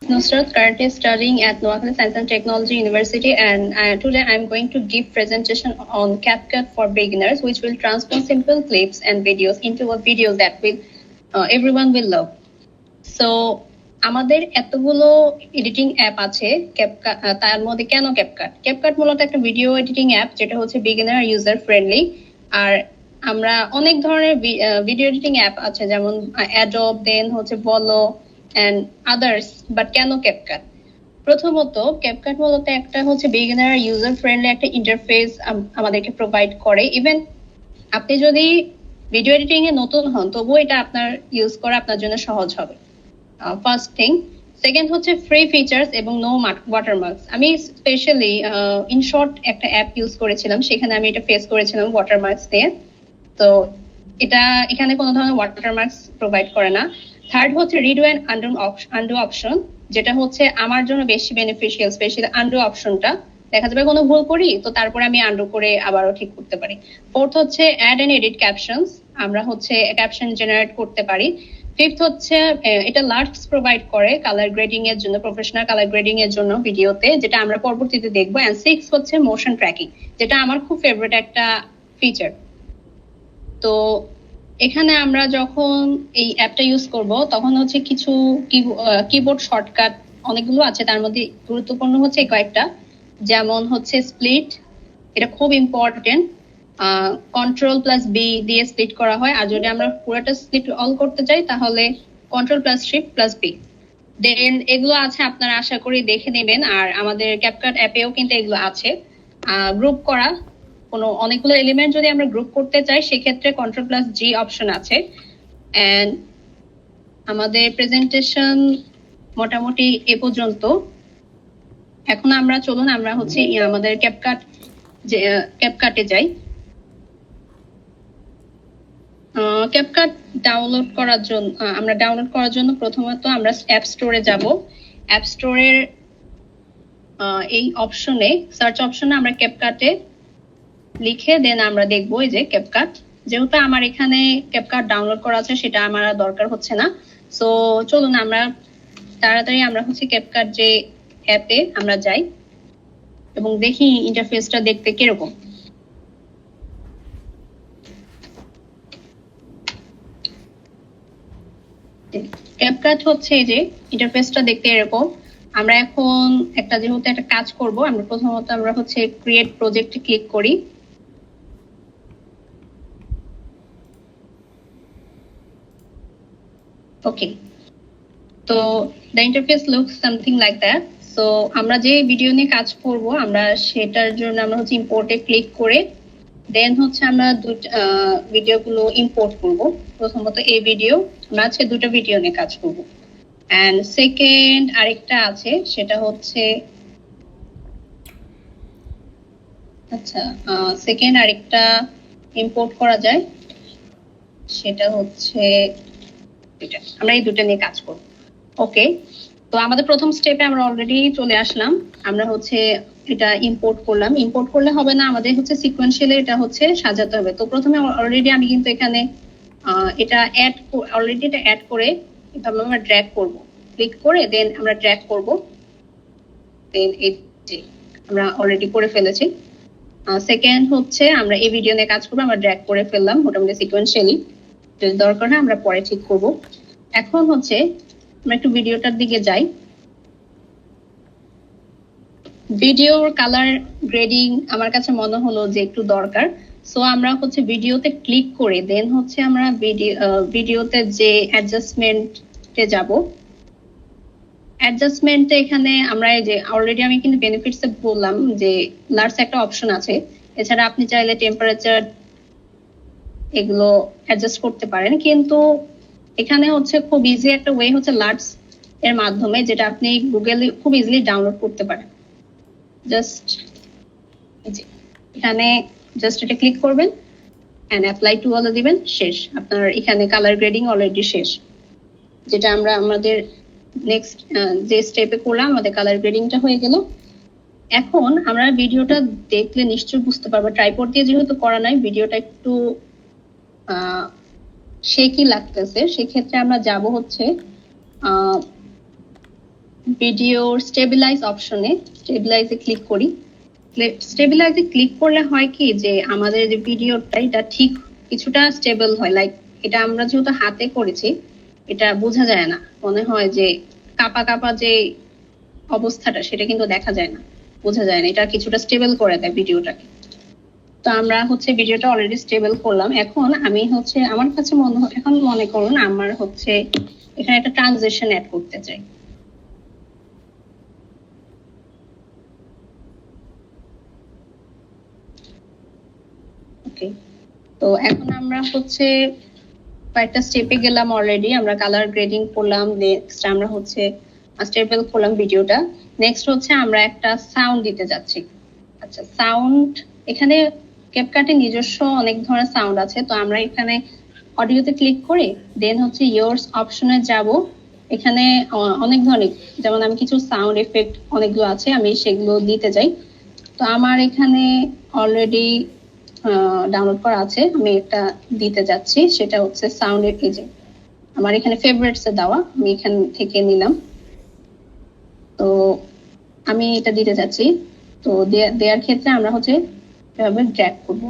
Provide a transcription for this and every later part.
Nusrat, currently studying at Noakhali Science and Technology University, and today I'm going to give presentation on CapCut for beginners, which will transform simple clips and videos into a video that will everyone will love. So আমাদের এতগুলো editing app আছে তার মধ্যে কেন CapCut মূলত একটা video editing app যেটা হচ্ছে বিগিনার ইউজার ফ্রেন্ডলি। আর আমরা অনেক ধরনের ভিডিও এডিটিং অ্যাপ আছে যেমন অ্যাডোব, দেন হচ্ছে বলো এন্ড আদার্স, বাট কেন ক্যাপকাট? প্রথমত ক্যাপকাট মূলত একটা হচ্ছে বিগিনার ইউজার ফ্রেন্ডলি একটা ইন্টারফেস আমাদেরকে প্রোভাইড করে। ইভেন আপনি যদি ভিডিও এডিটিং এ নতুন হন তবুও এটা আপনার ইউজ করা আপনার জন্য সহজ হবে। First thing. সেকেন্ড হচ্ছে ফ্রি ফিচার্স এবং নো ওয়াটারমার্কস। আমি স্পেশালি ইনশর্ট একটা অ্যাপ ইউজ করেছিলাম, সেখানে আমি এটা ফেস করেছিলাম ওয়াটারমার্কস দিয়ে। তো এটা এখানে কোনো ধরনের ওয়াটারমার্কস প্রোভাইড করে না। থার্ড হচ্ছে রিডো অ্যান্ড আন্ডু অপশন, যেটা হচ্ছে আমার জন্য বেশি বেনিফিশিয়াল। স্পেশালি আন্ডু অপশনটা দেখা যাবে কোনো ভুল করি তো তারপরে আমি আন্ডু করে আবারও ঠিক করতে পারি। ফোর্থ হচ্ছে অ্যাড এন্ড এডিট ক্যাপশনস, আমরা হচ্ছে ক্যাপশন জেনারেট করতে পারি। ফিফথ হচ্ছে এটা লার্কস প্রোভাইড করে কালার গ্রেডিং এর জন্য, প্রফেশনাল কালার গ্রেডিং এর জন্য ভিডিওতে, যেটা আমরা পরবর্তীতে দেখবো। এন্ড সিক্স হচ্ছে মোশন ট্র্যাকিং, যেটা আমার খুব ফেভারিট একটা ফিচার। তো এখানে আমরা যখন এই অ্যাপটা ইউজ করব তখন হচ্ছে কিছু কিবোর্ড শর্টকাট অনেকগুলো আছে, তার মধ্যে গুরুত্বপূর্ণ হচ্ছে কয়েকটা, যেমন হচ্ছে স্প্লিট, এটা খুব ইম্পর্টেন্ট। কন্ট্রোল প্লাস বি দিয়ে স্প্লিট করা হয়, আর যদি আমরা পুরোটা স্প্লিট অল করতে চাই তাহলে control plus shift plus B. Then এগুলো আছে, আপনারা আশা করি দেখে নেবেন। আর আমাদের ক্যাপকাট অ্যাপেও কিন্তু এগুলো আছে। গ্রুপ করা, কোনো অনেকগুলো এলিমেন্ট যদি আমরা গ্রুপ করতে চাই সেক্ষেত্রে কন্ট্রোল প্লাস জি অপশন আছে। এন্ড আমাদের প্রেজেন্টেশন মোটামুটি এ পর্যন্ত। এখন আমরা চলুন আমরা হচ্ছে আমাদের ক্যাপকাটে যাই। ক্যাপকাট ডাউনলোড করার জন্য প্রথমত আমরা অ্যাপ স্টোরে যাব। অ্যাপ স্টোরের এই অপশনে, সার্চ অপশনে আমরা ক্যাপকাটে লিখে দেন আমরা দেখবো এই যে ক্যাপকাট। যেহেতু আমার এখানে ক্যাপকাট ডাউনলোড করা আছে সেটা আমার দরকার হচ্ছে না। সো চলুন আমরা তাড়াতাড়ি আমরা হচ্ছে ক্যাপকাট যে অ্যাপে আমরা যাই এবং দেখি ইন্টারফেসটা দেখতে কিরকম। ক্যাপকাট হচ্ছে এই যে ইন্টারফেসটা দেখতে এরকম। আমরা এখন যেহেতু একটা কাজ করব, আমরা প্রথমত আমরা হচ্ছে ক্রিয়েট প্রজেক্টে ক্লিক করি। ওকে, তো the interface looks something like that. So আমরা যে ভিডিও নিয়ে কাজ করব আমরা সেটার জন্য আমরা হচ্ছে ইম্পোর্টে ক্লিক করে দেন হচ্ছে আমরা ভিডিওগুলো ইম্পোর্ট করব। প্রথমত এই ভিডিও, আমরা আজকে দুটো ভিডিও নিয়ে কাজ করব। এন্ড সেকেন্ড আরেকটা আছে, সেটা হচ্ছে সেকেন্ড আরেকটা ইম্পোর্ট করা যায়, সেটা হচ্ছে আমরা এই দুটো নিয়ে কাজ করব। ওকে, তো আমাদের প্রথম স্টেপে আমরা অলরেডি চলে আসলাম। আমরা হচ্ছে এটা ইম্পোর্ট করলাম। ইম্পোর্ট করলে হবে না, আমাদের হচ্ছে সিকোয়েন্সিয়ালি এটা হচ্ছে সাজাতে হবে। তো প্রথমে অলরেডি আমি কিন্তু এখানে এটা অ্যাড করে এভাবে আমরা ড্র্যাগ করব, ক্লিক করে দেন আমরা ড্র্যাগ করব। দেন এই যে আমরা অলরেডি করে ফেলেছি। সেকেন্ড হচ্ছে আমরা এই ভিডিও নিয়ে কাজ করবো, আমরা ড্র্যাগ করে ফেললাম মোটামুটি সিকোয়েন্সিয়ালি, যদি দরকার হয় আমরা পরে ঠিক করব। এখন হচ্ছে আমরা একটু ভিডিওটার দিকে যাই। ভিডিওর কালার গ্রেডিং আমার কাছে মনে হলো যে একটু দরকার। সো আমরা হচ্ছে ভিডিওতে ক্লিক করে দেন হচ্ছে আমরা ভিডিওতে যে অ্যাডজাস্টমেন্টে যাব। অ্যাডজাস্টমেন্টে এখানে আমরা এই যে অলরেডি আমি কিন্তু বেনিফিটসে বললাম যে লার্জ একটা অপশন আছে। এছাড়া আপনি চাইলে টেম্পারেচার এগুলো অ্যাডজাস্ট করতে পারেন, কিন্তু এখানে হচ্ছে খুব ইজি একটা ওয়ে হচ্ছে লার্জ এর মাধ্যমে, যেটা আপনি গুগলে খুব ইজিলি ডাউনলোড করতে পারেন। জাস্ট এখানে জাস্ট এটা ক্লিক করবেন এন্ড অ্যাপ্লাই টু অল দিবেন, শেষ। আপনার এখানে কালার গ্রেডিং অলরেডি শেষ, যেটা আমরা আমাদের নেক্সট যে স্টেপে করলাম আমাদের কালার গ্রেডিংটা হয়ে গেল। এখন আমরা ভিডিওটা দেখলে নিশ্চয়ই বুঝতে পারবো, ট্রাইপড দিয়ে যেহেতু করা নাই ভিডিওটা একটু শেকি লাগতেছে। সেক্ষেত্রে আমরা যাব হচ্ছে ভিডিওর স্টেবিলাইজ অপশনে স্টেবিলাইজে ক্লিক করি। স্টেবিলাইজে ক্লিক করলে হয় কি যে আমাদের যে ভিডিওটা এটা ঠিক কিছুটা স্টেবল হয়, লাইক এটা আমরা যেহেতু হাতে করেছি এটা বোঝা যায় না, মনে হয় যে কাপা কাপা যে অবস্থাটা সেটা কিন্তু দেখা যায় না, বোঝা যায় না, এটা কিছুটা স্টেবল করে দেয় ভিডিওটাকে। তো আমরা হচ্ছে ভিডিওটা অলরেডি স্টেবল করলাম। এখন আমি হচ্ছে আমার কাছে এখন মনে করুন আমার হচ্ছে এখানে একটা ট্রানজিশন অ্যাড করতে চাই। ওকে, তো এখন আমরা হচ্ছে কয়েকটা স্টেপে গেলাম, অলরেডি আমরা কালার গ্রেডিং করলাম, নেক্সট আমরা হচ্ছে স্টেবল করলাম ভিডিওটা। নেক্সট হচ্ছে আমরা একটা সাউন্ড দিতে যাচ্ছি। আচ্ছা, সাউন্ড এখানে ক্যাপকাটে নিজস্ব অনেক ধরনের সাউন্ড আছে, তো আমরা এখানে অডিওতে ক্লিক করে দেন হচ্ছে ইয়ার্স অপশনে যাব। এখানে অনেক ধরনের, যেমন আমি কিছু সাউন্ড এফেক্ট অনেকগুলো আছে, আমি সেগুলো দিতে চাই। তো আমার এখানে অলরেডি ডাউনলোড করা আছে, আমি একটা দিতে যাচ্ছি, সেটা হচ্ছে সাউন্ডের পেজে আমার এখানে ফেভারিটস এ দেওয়া, আমি এখান থেকে নিলাম। তো আমি এটা দিতে যাচ্ছি। তো দেওয়ার ক্ষেত্রে আমরা হচ্ছে এভাবে ড্র্যাগ করব।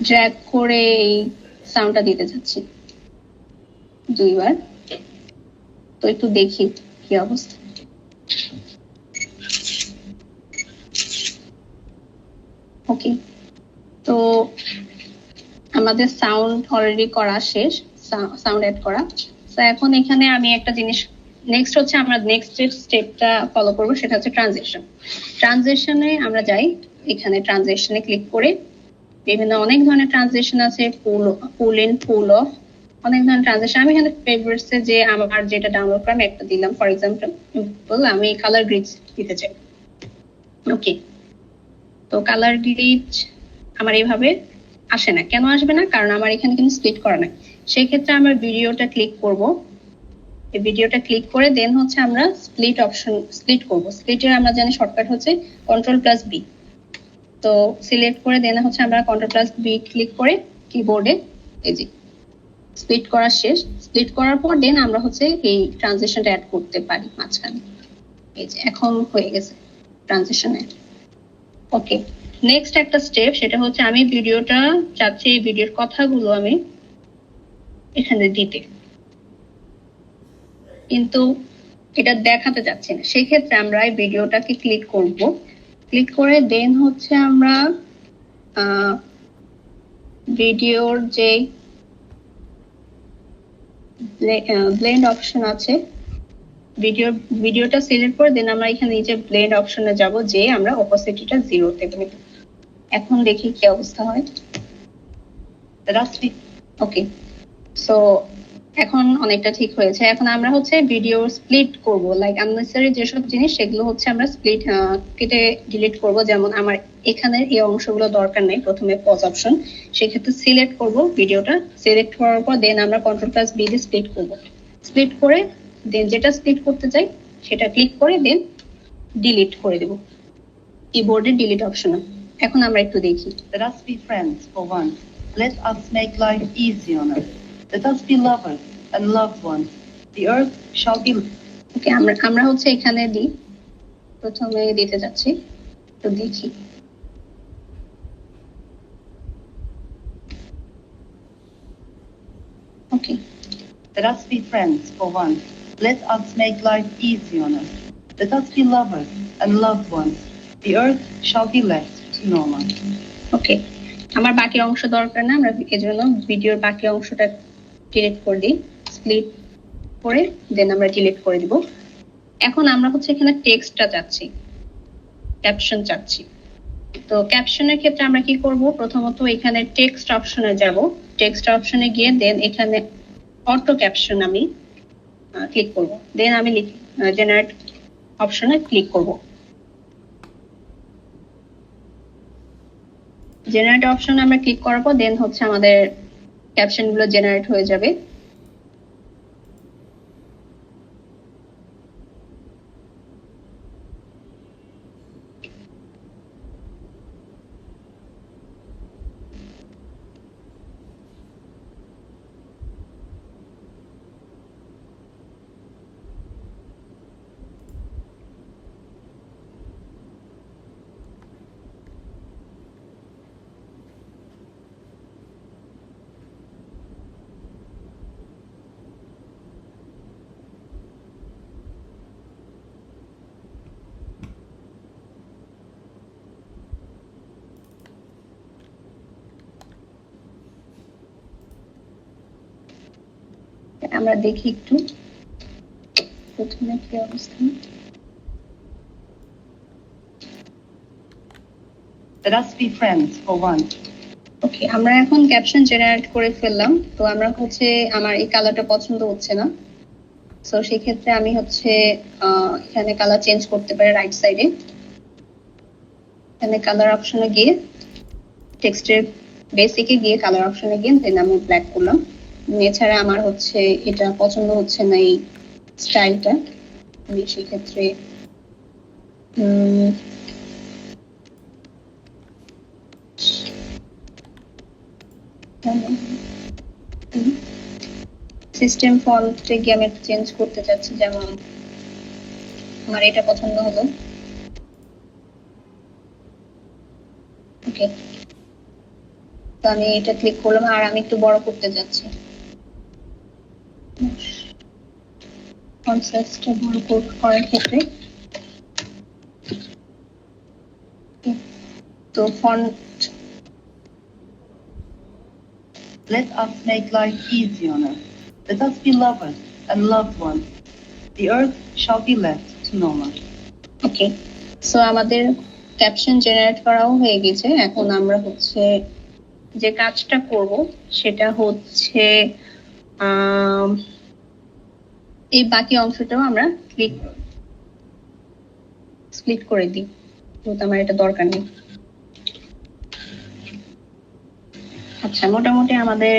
ড্র্যাগ করে এই সাউন্ডটা দিতে যাচ্ছি দুইবার। তো একটু দেখি কি অবস্থা। ওকে, তো আমাদের সাউন্ড অলরেডি করা শেষ, সাউন্ড অ্যাড করা। তো এখন এখানে আমি একটা জিনিস, নেক্সট হচ্ছে আমরা নেক্সট যে স্টেপটা ফলো করব সেটা হচ্ছে ট্রানজিশন। ট্রানজিশনে আমরা যাই, এখানে ট্রানজিশনে ক্লিক করে বিভিন্ন অনেক ধরনের ট্রানজিশন আছে, পুল ইন, পুল অফ, অনেক ধরনের ট্রানজিশন। আমি এখানে ফেভারিটস এ যে আমার যেটা ডাউনলোড করে আমি একটা দিলাম, ফর এক্সাম্পল আমি কালার গ্রিড দিতে চাই। ওকে, তো কালার গ্রিড আমার এইভাবে আসে না, কেন আসবে না? কারণ আমার এখানে কিন্তু স্প্লিট করা নাই। সেই ক্ষেত্রে আমরা ভিডিওটা ক্লিক করব, এই ভিডিওটা ক্লিক করে দেন হচ্ছে আমরা স্প্লিট অপশন স্প্লিট করব। স্প্লিটের আমরা জানি শর্টকাট হচ্ছে Ctrl+B। তো সিলেক্ট করে দেন হচ্ছে আমরা Ctrl+B ক্লিক করে কিবোর্ডে এই যে স্প্লিট করা শেষ। স্প্লিট করার পর দেন আমরা হচ্ছে এই ট্রানজিশনটা অ্যাড করতে পারি মাঝখানে। এই যে এখন হয়ে গেছে ট্রানজিশন অ্যাড। ওকে, নেক্সট একটা স্টেপ, সেটা হচ্ছে আমি ভিডিওটা চাচ্ছি এই ভিডিওর কথাগুলো আমি এখানে দিতে, কিন্তু এটা দেখাতে যাচ্ছে না। সেই ক্ষেত্রে আমরা এই ভিডিওটাকে ক্লিক করব, ক্লিক করে দেন হচ্ছে আমরা ভিডিওর যে ব্লেন্ড অপশন আছে, ভিডিওটা সিলেক্ট করে দেন আমরা এখানে নিচে ব্লেন্ড অপশনে যাব, যে আমরা অপোসিটিটা 0 তে দেব। এখন দেখি কি অবস্থা হয়। ওকে, সো এখন অনেকটা ঠিক হয়েছে। এখন আমরা হচ্ছে ভিডিও স্প্লিট করব, লাইক আননেসেসারি যেসব জিনিস সেগুলো হচ্ছে আমরা স্প্লিট কেটে ডিলিট করব। যেমন আমার এখানে এই অংশগুলো দরকার নেই, প্রথমে পজ অপশন, সেক্ষেত্রে সিলেক্ট করব ভিডিওটা। সিলেক্ট করার পর দেন আমরা Ctrl+B দিয়ে স্প্লিট করব। স্প্লিট করে দেন যেটা স্প্লিট করতে চাই সেটা ক্লিক করে দেন ডিলিট করে দেব কিবোর্ডে ডিলিট অপশনে। এখন আমরা একটু দেখি। Let us be friends for once. Let us make life easy on us. Let us be lovers and loved ones. The earth shall be... ওকে, আমরা হচ্ছে এখানে দিই, প্রথমে দিতে যাচ্ছি, তো দেখি। ওকে, Let us be friends for once. Let us make life easy on us. Let us be lovers and loved ones. The earth shall be left to no one. ওকে, আমার বাকি অংশ দরকার না, আমরা এজন্য ভিডিওর বাকি অংশটা ডিলিট করে দিই, স্প্লিট করে দেন আমরা ডিলিট করে দিব। এখন আমরা হচ্ছে এখানে টেক্সটটা চাচ্ছি, ক্যাপশন চাচ্ছি। তো ক্যাপশনের ক্ষেত্রে আমরা কি করব, প্রথমত এখানে টেক্সট অপশনে যাব, টেক্সট অপশনে গিয়ে দেন এখানে অটো ক্যাপশন আমি ক্লিক করব, দেন আমি জেনারেট অপশনে ক্লিক করব। জেনারেট অপশন আমরা ক্লিক করার পর দেন হচ্ছে আমাদের ক্যাপশন গুলো জেনারেট হয়ে যাবে। আমরা দেখি একটু প্রথমে কি অবস্থা। Let us be friends for once. ওকে, আমরা এখন ক্যাপশন জেনারেট করে ফেললাম। তো আমরা হচ্ছে আমার এই কালারটা পছন্দ হচ্ছে না, সো সেই ক্ষেত্রে আমি হচ্ছে এখানে কালার চেঞ্জ করতে পারি। রাইট সাইডে এখানে কালার অপশনে গিয়ে টেক্সটের বেসিকে গিয়ে কালার অপশনে গিয়ে দেন আমি ব্ল্যাক করলাম। এছাড়া আমার হচ্ছে এটা পছন্দ হচ্ছে না এই স্টাইলটা, আমি সেক্ষেত্রে সিস্টেম ফন্টে গিয়ে আমি চেঞ্জ করতে চাচ্ছি, যেমন আমার এটা পছন্দ হলো। ওকে, তো আমি এটা ক্লিক করলাম আর আমি একটু বড় করতে যাচ্ছি। ফন্ট সাইজটা বড় করার ক্ষেত্রে তো font Let us make life easy on us. Let us be lovers and loved ones. The earth shall be left to no one. Okay, so আমাদের ক্যাপশন জেনারেট করাও হয়ে গেছে। এখন আমরা হচ্ছে যে কাজটা করব সেটা হচ্ছে এই বাকি অংশটাও আমরা স্প্লিট করে দিই, যেহেতু আমার এটা দরকার নেই। আচ্ছা, মোটামুটি আমাদের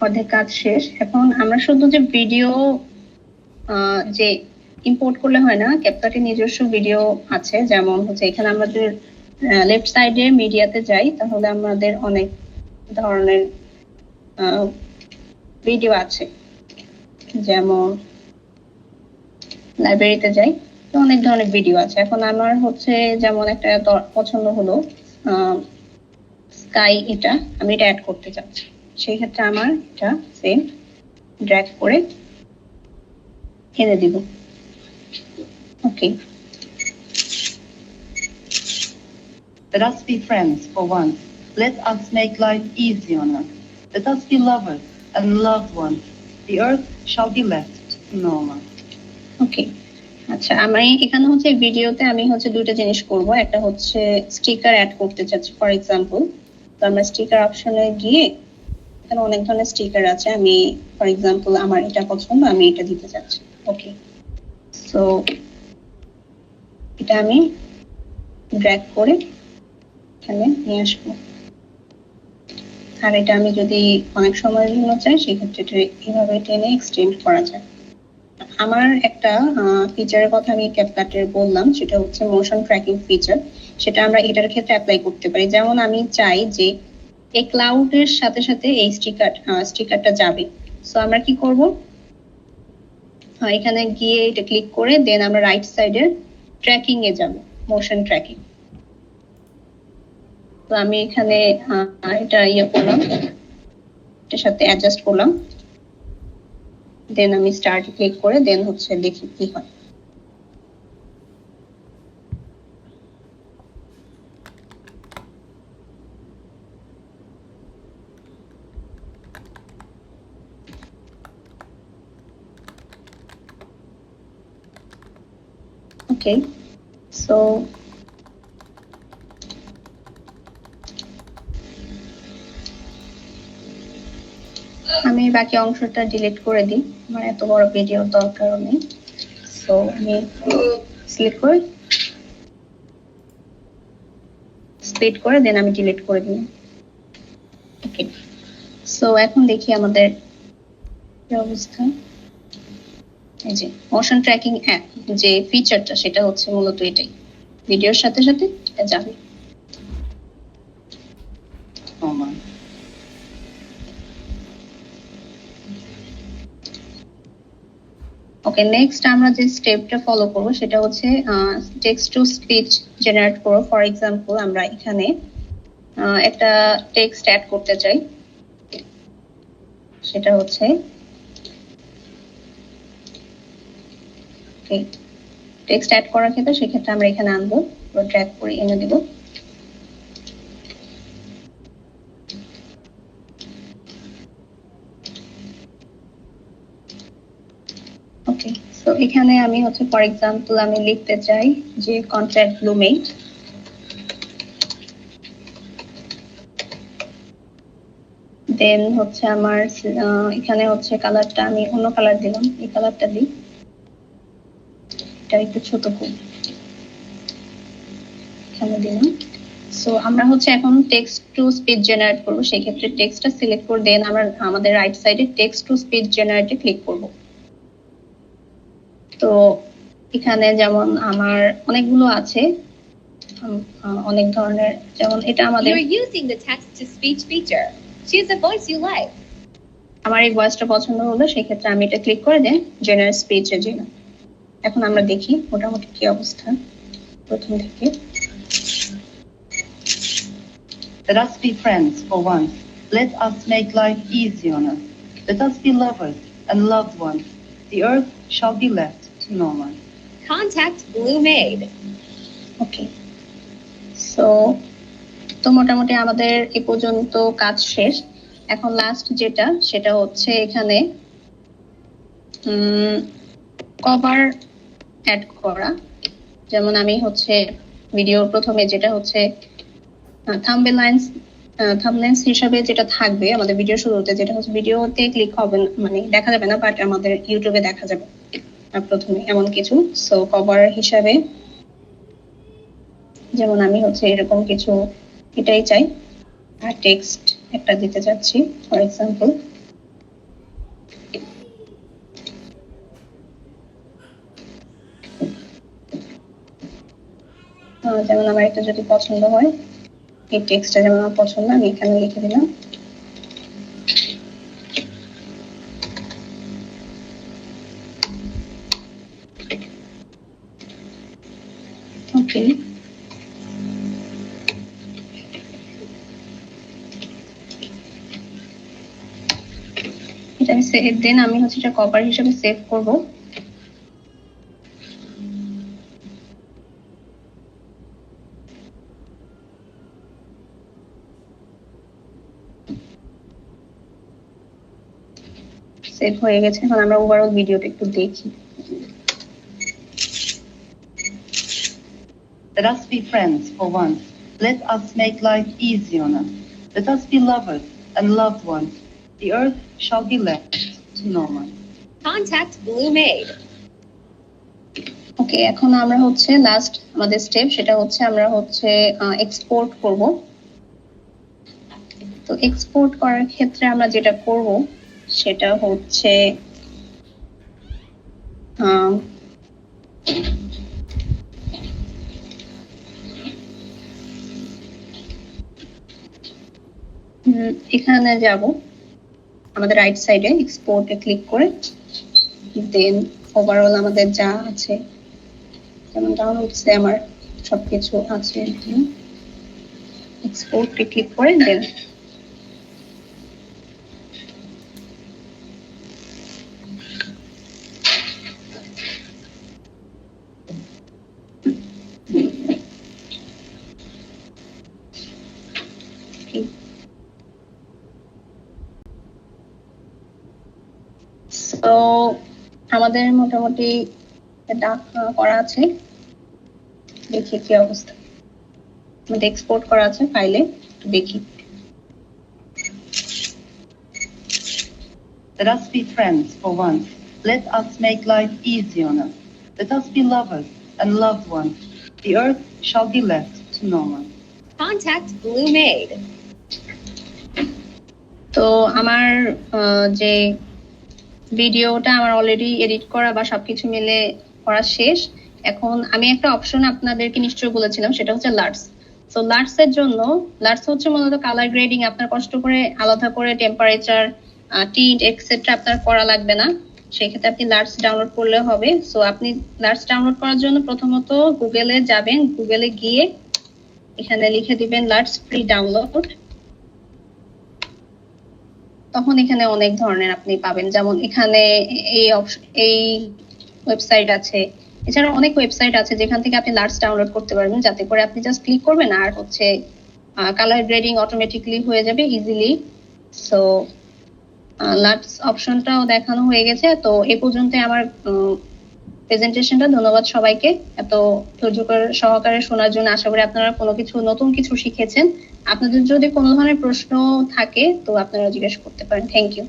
অর্ধেক কাজ শেষ। এখন আমরা শুধু যে ভিডিও যে ইম্পোর্ট করলে হয় না, ক্যাপকাটে নিজস্ব ভিডিও আছে। যেমন হচ্ছে এখানে আমাদের লেফট সাইডে মিডিয়াতে যাই, তাহলে আমাদের অনেক ধরনের ভিডিও আছে। যেমন লাইব্রেরিতে যাই, তো অনেক ধরনের ভিডিও আছে। এখন আমার হচ্ছে যেমন একটা পছন্দ হলো স্কাই, এটা আমি এটা অ্যাড করতে চাচ্ছি। সেই ক্ষেত্রে আমার এটা সেম ড্র্যাগ করে এনে দিব। ওকে, Let us be friends for once. Let us make life easy on us. Let us be lovers and loved ones. The earth shall be left to no one. ওকে, আচ্ছা, আমি এখানে হচ্ছে ভিডিওতে আমি হচ্ছে দুটো জিনিস করব। একটা হচ্ছে স্টিকার অ্যাড করতে চাচ্ছি, ফর এক্সাম্পল। তো আমরা স্টিকার অপশনে গিয়ে এখানে অনেক ধরনের স্টিকার আছে। আমি ফর এক্সাম্পল আমার এটা পছন্দ, আমি এটা দিতে চাচ্ছি। ওকে, সো এটা আমি ড্র্যাগ করে এখানে নিয়ে আসবো। আর এটা আমি যদি অনেক সময়ের জন্য চাই, সেক্ষেত্রে এটা এইভাবে টেনে এক্সটেন্ড করা যায়। আমার একটা ফিচারের কথা আমি ক্যাপকাটের বললাম, সেটা হচ্ছে মোশন ট্র্যাকিং ফিচার। সেটা আমরা এটার ক্ষেত্রে অ্যাপ্লাই করতে পারি। যেমন আমি চাই যে এই ক্লাউডের সাথে সাথে এই স্টিকারটা যাবে। সো আমরা কি করব, এখানে গিয়ে এটা ক্লিক করে দেন আমরা রাইট সাইডের ট্র্যাকিং এ যাব, মোশন ট্র্যাকিং। তো আমি এখানে এটা করলাম, এটার সাথে অ্যাডজাস্ট করলাম, দেন আমি স্টার্ট ক্লিক করে দেন হচ্ছে দেখি কি হয়। ওকে, সো আমি বাকি অংশটা ডিলিট করে দিই, আমার এত বড় ভিডিও দরকার নেই। সো আমি সিলেক্ট করে স্প্লিট করে দেন আমি ডিলিট করে দিই। ওকে, সো এখন দেখি আমাদের কি অবস্থা। এই যে মোশন ট্র্যাকিং অ্যাপ যে ফিচারটা, সেটা হচ্ছে মূলত এটাই, ভিডিওর সাথে সাথে এটা যাবে। ওকে, নেক্সট আমরা যে স্টেপটা ফলো করব সেটা হচ্ছে টেক্সট টু স্পিচ জেনারেট করব। ফর এক্সাম্পল আমরা এখানে একটা টেক্সট অ্যাড করতে চাই, সেটা হচ্ছে টেক্সট অ্যাড করার ক্ষেত্রে সেক্ষেত্রে আমরা এখানে আনবো, ড্র্যাগ করে এনে দেব। এখানে আমি হচ্ছে ফর এক্সাম্পল আমি লিখতে চাই যে কন্ট্রাক্ট ব্লুমেট, দেন হচ্ছে আমার এখানে হচ্ছে কালারটা আমি অন্য কালার দিলাম, এই কালারটা দিই, এটা একটু ছোট করে এখানে দিলাম। সো আমরা হচ্ছে এখন টেক্সট টু স্পিচ জেনারেট করবো, সেই ক্ষেত্রে টেক্সটটা সিলেক্ট করে দেন আমরা আমাদের রাইট সাইডে টেক্সট টু স্পিচ জেনারেটে ক্লিক করব। তো এখানে যেমন আমার অনেকগুলো আছে, অনেক ধরনের, যেমন এটা আমাদের You're using the text to speech feature. Choose a voice you like. আমার এই ভয়েসটা পছন্দ হলো, সেই ক্ষেত্রে আমি এটা ক্লিক করে দেন জেনারেট স্পিচে জন্য। এখন আমরা দেখি মোটামুটি কি অবস্থা প্রথম থেকে। Let us be friends for once. Let us make life easy on us. Let us be lovers and loved ones. The earth shall be left to no one. Contact BlueMade. ওকে, তো মোটামুটি আমাদের এই পর্যন্ত কাজ শেষ। এখন লাস্ট যেটা সেটা হচ্ছে এখানে কভার অ্যাড করা। যেমন আমি হচ্ছে ভিডিও প্রথমে যেটা হচ্ছে থাম্বনেলস হিসাবে যেটা থাকবে আমাদের ভিডিও শুরুতে, যেটা হচ্ছে ভিডিওতে ক্লিক হবে মানে দেখা যাবে না, বাট আমাদের ইউটিউবে দেখা যাবে প্রথমে এমন কিছু। সো কভার হিসাবে যেমন আমি হচ্ছে এরকম কিছু এটাই চাই, আর টেক্সট একটা দিতে চাচ্ছি ফর এক্সাম্পল। যেমন আমার এটা যদি পছন্দ হয়, এই টেক্সটটা যেমন আমার পছন্দ, আমি এখানে লিখে দিলাম। ওকে, এটা আমি দেন আমি হচ্ছে এটা কভার হিসেবে সেভ করব। সেভ হয়ে গেছে। এখন আমরা ওভারঅল ভিডিওটা একটু দেখি। Let us be friends for once. Let us make life easy on us. Let us be lovers and loved ones. The earth shall be left to no one. Contact BlueMade. ওকে, এখন আমরা হচ্ছে last আমাদের step, সেটা হচ্ছে আমরা হচ্ছে export করব। তো এক্সপোর্ট করার ক্ষেত্রে আমরা যেটা করব সেটা হচ্ছে এখানে যাব, আমাদের রাইট সাইডে এক্সপোর্টে ক্লিক করে দেন ওভারঅল আমাদের যা আছে, যেমন ডাউনলোডসে আমার সবকিছু আছে, এক্সপোর্টে ক্লিক করে দেন তো আমাদের মোটামুটি এটা করা আছে। দেখি কি অবস্থা, আমাদের এক্সপোর্ট করা আছে ফাইলে, দেখি। Let us be friends for once. Let us make life easy on us. Let us be lovers and loved ones. The earth shall be left to no one. Contact BlueMade. তো আমার যে ভিডিওটা আমার already edit করা বা সবকিছু মিলে করা শেষ। এখন আমি একটা অপশন আপনাদেরকে নিশ্চয়ই বলেছিলাম, সেটা হচ্ছে লার্টস। তো লার্টস এর জন্য, লার্টস হচ্ছে মূলত কালার গ্রেডিং, আপনার কষ্ট করে আলাদা করে টেম্পারেচার, টিন্ট এক্সেট্রা আপনার করা লাগবে না, সেক্ষেত্রে আপনি লার্টস ডাউনলোড করলে হবে। সো আপনি লার্টস ডাউনলোড করার জন্য প্রথমত গুগলে যাবেন, গুগলে গিয়ে এখানে লিখে দিবেন লার্টস ফ্রি ডাউনলোড। তখন এখানে অনেক ধরনের আপনি পাবেন, যেমন এখানে এই ওয়েবসাইট আছে, এছাড়া অনেক ওয়েবসাইট আছে যেখান থেকে আপনি লার্টস ডাউনলোড করতে পারবেন, যাতে করে আপনি জাস্ট ক্লিক করবেন আর হচ্ছে কালার গ্রেডিং অটোমেটিক্যালি হয়ে যাবে ইজিলি। সো লার্টস অপশনটাও দেখানো হয়ে গেছে। তো এ পর্যন্ত আমার প্রেজেন্টেশনটা। ধন্যবাদ সবাইকে এত ধৈর্য সহকারে শোনার জন্য। আশা করি আপনারা নতুন কিছু শিখেছেন। আপনাদের যদি কোনো ধরনের প্রশ্ন থাকে তো আপনারা জিজ্ঞেস করতে পারেন। Thank you.